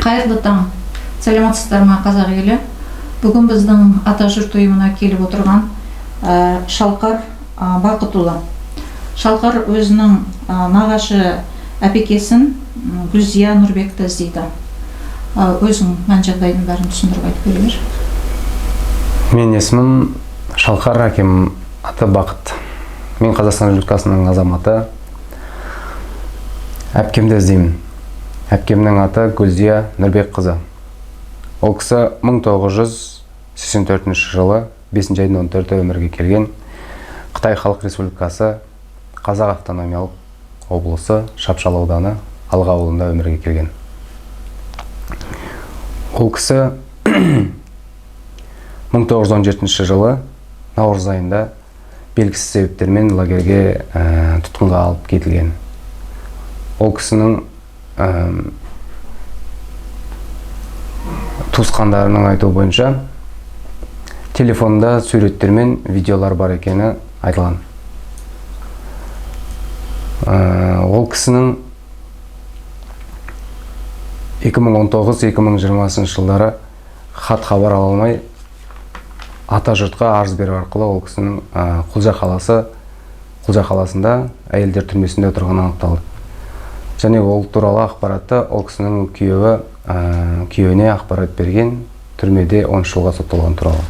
Кайырлы таң. Саламатсыздармы казак эли? Бүгүн биздин ата журт уюмуна келип отурган Шалкар Бакыт уулу. Шалкар өзүнүн нагашы апекесин Гүлзия Нурбекти издейт. Өзүң мен жагдайдын баарын түшүндүрүп айтып бере бер. Менин эсимим Шалкар, акем аты Бакыт. Мен Казакстан Республикасынын азаматы. Әпкемді іздеймін. Әпкемнің аты Гүлзия Нурбек кызы. Ол кісі 1984 жылы 5 айдын 14-і өмірге келген. Қытай Халық Республикасы Қазақ автономиялық облысы Шапшал ауданы Алға ауылында өмірге келген. Ол кісі 1917 жылы наурыз айында белгісіз себептермен лагерге тұтқынға алып кетілген. Ол кісінің туысқандарының айтуы бойынша телефонда суреттер мен видеолар бар екені айтылған. Ол кісінің 2019-2020 жылдары хат хабар ала алмай ата жұртқа арыз беру арқылы ол кісінің Құлжа қаласында әйелдер түрмесінде отырғаны анықталды. Және ол туралы ақпаратты ол кісінің күйеуіне ақпарат берген, түрмеде 10 жылға сотталған туралы.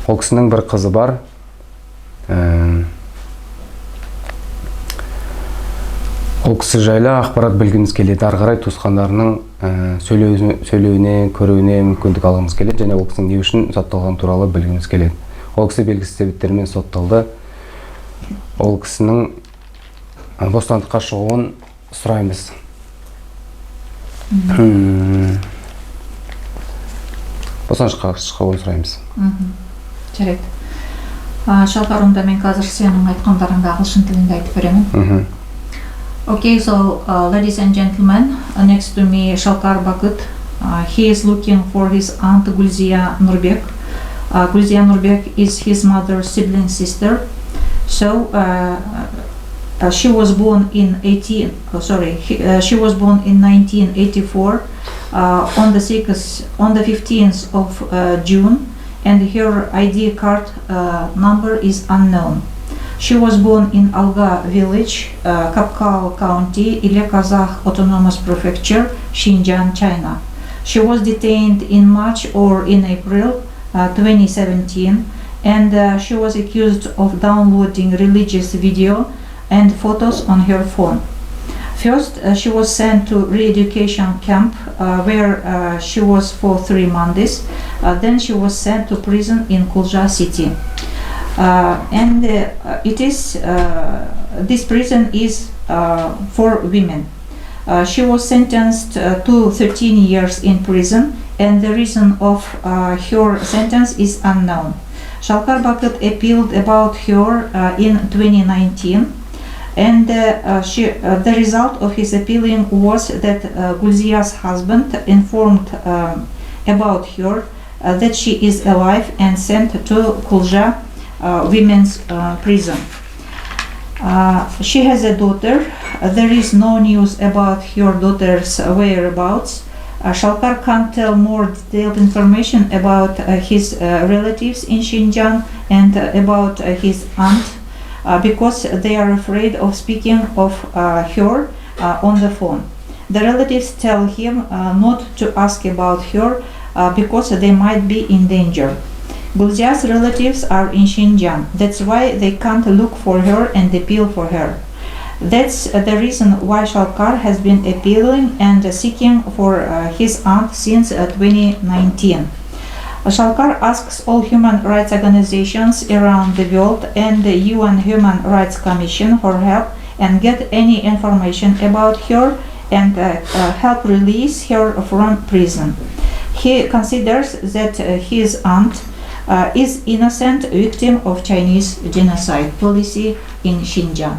Ол кісінің бір қызы бар. Ол кісі жайлы ақпарат білгіміз келеді. Ары қарай туысқандарының сөйлеуіне, көруіне мүмкіндік алғымыз келеді. Және ол кісінің не үшін сотталған туралы білгіміз келеді. Ол кісі белгісіз себептермен сотталды. Ол кісінің бостандыққа шығуын сұраймыз. Бостандыққа шығуын сұраймыз. Жарайды. Шалкар, онда мен қазір сенің айтқандарыңды ағылшын тілінде айтып беремін. Okay, so ladies and gentlemen, next to me Шалкар Бакыт. He is looking for his aunt Gulzia Nurbek. Gulzia Nurbek is his mother's sibling sister. So she was born in 1984 on the 15th of June, and her ID card number is unknown. She was born in Alga village, Kapkao County, Ile-Kazakh Autonomous Prefecture, Xinjiang, China. She was detained in March or in April 2017, and she was accused of downloading religious video and photos on her phone. First, she was sent to re-education camp where she was for 3 months. Then she was sent to prison in Kulja city. This prison is for women. She was sentenced to 13 years in prison, and the reason of her sentence is unknown. Шалкар Бакыт appealed about her in 2019, and the result of his appealing was that Gulzia's husband informed about her that she is alive and sent to Kulja women's prison. She has a daughter. There is no news about her daughter's whereabouts. Шалкар can't tell more detailed information about his relatives in Xinjiang and about his aunt because they are afraid of speaking of her on the phone. The relatives tell him not to ask about her because they might be in danger. Gulzia's relatives are in Xinjiang. That's why they can't look for her and appeal for her. That's the reason why Шалкар has been appealing and seeking for his aunt since 2019. Шалкар asks all human rights organizations around the world and the UN Human Rights Commission for help and get any information about her and help release her from prison. He considers that his aunt is innocent victim of Chinese genocide policy in Xinjiang.